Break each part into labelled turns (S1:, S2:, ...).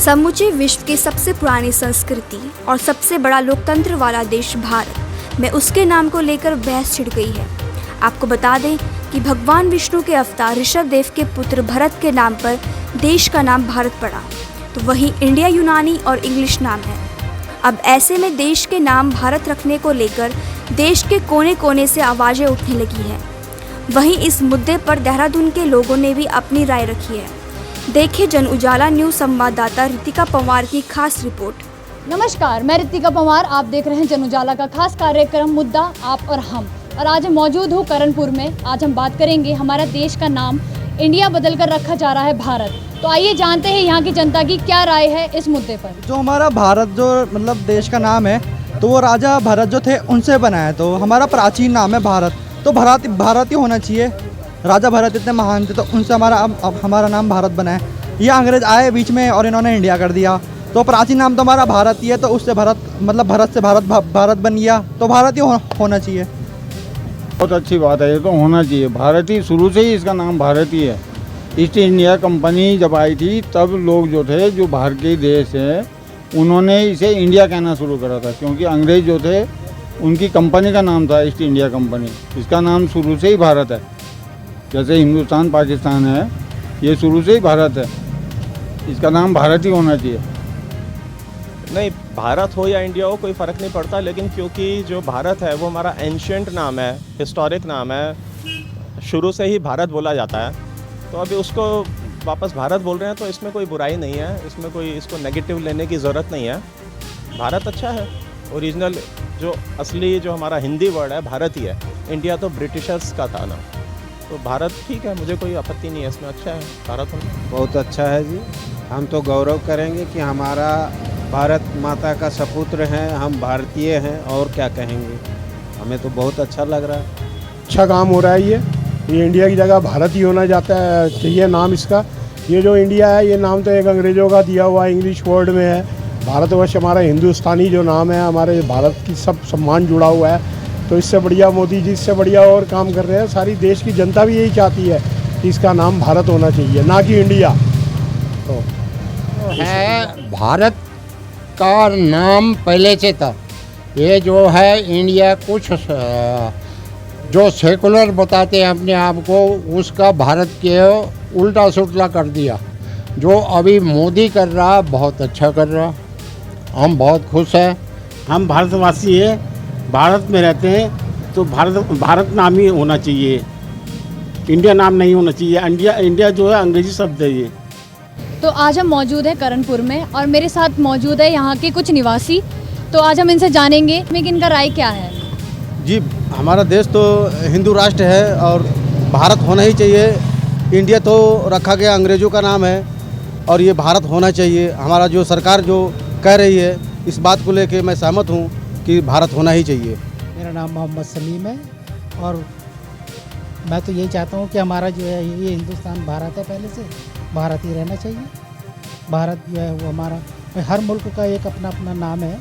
S1: समूचे विश्व की सबसे पुरानी संस्कृति और सबसे बड़ा लोकतंत्र वाला देश भारत में उसके नाम को लेकर बहस छिड़ गई है। आपको बता दें कि भगवान विष्णु के अवतार ऋषभ देव के पुत्र भरत के नाम पर देश का नाम भारत पड़ा, तो वहीं इंडिया यूनानी और इंग्लिश नाम है। अब ऐसे में देश के नाम भारत रखने को लेकर देश के कोने कोने से आवाज़ें उठने लगी हैं। वहीं इस मुद्दे पर देहरादून के लोगों ने भी अपनी राय रखी है। देखिए जन उजाला न्यूज़ संवाददाता रितिका पंवार की खास रिपोर्ट।
S2: नमस्कार, मैं रितिका पंवार। आप देख रहे हैं जन उजाला का खास कार्यक्रम मुद्दा आप और हम, और आज मौजूद हूँ करणपुर में। आज हम बात करेंगे, हमारा देश का नाम इंडिया बदलकर रखा जा रहा है भारत। तो आइए जानते हैं यहाँ की जनता की क्या राय है इस मुद्दे पर।
S3: जो हमारा भारत जो मतलब देश का नाम है, तो वो राजा भरत जो थे उनसे बना है। तो हमारा प्राचीन नाम है भारत, तो भारत ही होना चाहिए। राजा भरत इतने महान थे तो उनसे हमारा नाम भारत बना है। ये अंग्रेज आए बीच में और इन्होंने इंडिया कर दिया, तो प्राचीन नाम तो हमारा भारत ही है। तो उससे भरत से भारत बन गया, तो भारत ही होना चाहिए।
S4: बहुत अच्छी बात है, ये तो होना चाहिए। भारत ही शुरू से ही इसका नाम भारत ही है। ईस्ट इंडिया कंपनी जब आई थी तब लोग जो थे, जो बाहर के देश हैं, उन्होंने इसे इंडिया कहना शुरू करा था, क्योंकि अंग्रेज जो थे उनकी कंपनी का नाम था ईस्ट इंडिया कंपनी। इसका नाम शुरू से ही भारत है। जैसे हिंदुस्तान पाकिस्तान है, ये शुरू से ही भारत है। इसका नाम भारत ही होना चाहिए।
S5: नहीं, भारत हो या इंडिया हो कोई फ़र्क नहीं पड़ता, लेकिन क्योंकि जो भारत है वो हमारा एंशिएंट नाम है, हिस्टोरिक नाम है, शुरू से ही भारत बोला जाता है। तो अभी उसको वापस भारत बोल रहे हैं तो इसमें कोई बुराई नहीं है, इसमें कोई इसको नेगेटिव लेने की ज़रूरत नहीं है। भारत अच्छा है। ओरिजिनल जो असली जो हमारा हिंदी वर्ड है भारत ही है। इंडिया तो ब्रिटिशर्स का था ना, तो भारत ठीक है, मुझे कोई आपत्ति नहीं है इसमें। अच्छा है भारत होना।
S6: बहुत अच्छा है जी। हम तो गौरव करेंगे कि हमारा भारत माता का सपुत्र हैं, हम भारतीय हैं, और क्या कहेंगे। हमें तो बहुत अच्छा लग रहा है।
S7: अच्छा काम हो रहा है। ये इंडिया की जगह भारत ही होना जाता है चाहिए नाम इसका। ये जो इंडिया है, ये नाम तो एक अंग्रेज़ों का दिया हुआ इंग्लिश वर्ड में है। भारतवर्ष हमारा हिंदुस्तानी जो नाम है, हमारे भारत की सब सम्मान जुड़ा हुआ है। तो इससे बढ़िया मोदी जी इससे बढ़िया और काम कर रहे हैं। सारी देश की जनता भी यही चाहती है कि इसका नाम भारत होना चाहिए, ना कि इंडिया। तो
S8: है भारत का नाम पहले से था। ये जो है इंडिया कुछ जो सेकुलर बताते हैं अपने आप को, उसका भारत के उल्टा सुल्टा कर दिया। जो अभी मोदी कर रहा बहुत अच्छा कर रहा, हम बहुत खुश हैं।
S9: हम भारतवासी हैं, भारत में रहते हैं, तो भारत नाम ही होना चाहिए, इंडिया नाम नहीं होना चाहिए। इंडिया जो है अंग्रेजी शब्द है ये।
S2: तो आज हम मौजूद हैं करणपुर में और मेरे साथ मौजूद है यहाँ के कुछ निवासी। तो आज हम इनसे जानेंगे कि इनका राय क्या है।
S3: जी, हमारा देश तो हिंदू राष्ट्र है और भारत होना ही चाहिए। इंडिया तो रखा गया अंग्रेज़ों का नाम है और ये भारत होना चाहिए। हमारा जो सरकार जो कह रही है, इस बात को लेके मैं सहमत हूँ कि भारत होना ही चाहिए।
S10: मेरा नाम मोहम्मद सलीम है और मैं तो यही चाहता हूँ कि हमारा जो है ये हिंदुस्तान भारत है, पहले से भारत ही रहना चाहिए। भारत जो है वो हमारा, हर मुल्क का एक अपना अपना नाम है,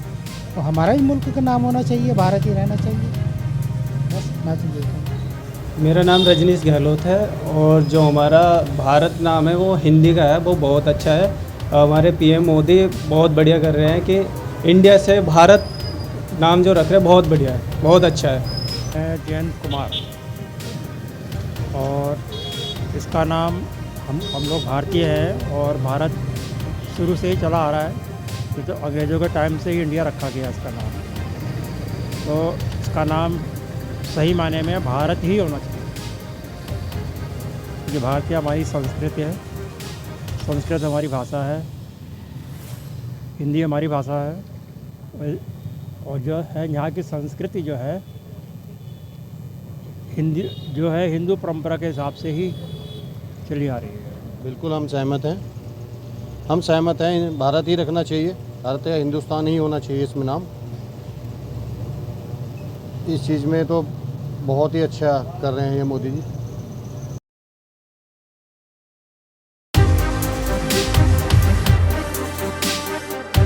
S10: तो हमारा ही मुल्क का नाम होना चाहिए, भारत ही रहना चाहिए। बस मैं तो यही कहूँ।
S11: मेरा नाम रजनीश गहलोत है और जो हमारा भारत नाम है वो हिंदी का है, वो बहुत अच्छा है। हमारे पीएम मोदी बहुत बढ़िया कर रहे हैं कि इंडिया से भारत नाम जो रख रहे हैं, बहुत बढ़िया है, बहुत अच्छा है।
S12: मैं जयंत कुमार, और इसका नाम हम लोग भारतीय हैं और भारत शुरू से ही चला आ रहा है, क्योंकि तो अंग्रेज़ों के टाइम से ही इंडिया रखा गया इसका नाम। तो इसका नाम सही मायने में भारत ही होना चाहिए, क्योंकि भारतीय हमारी संस्कृति है, संस्कृत हमारी भाषा है, हिंदी हमारी भाषा है, और जो है यहाँ की संस्कृति जो है हिंदी जो है हिंदू परंपरा के हिसाब से ही चली आ रही है।
S3: बिल्कुल हम सहमत हैं, भारत ही रखना चाहिए, भारत या हिंदुस्तान ही होना चाहिए इसमें नाम। इस चीज़ में तो बहुत ही अच्छा कर रहे हैं ये मोदी जी।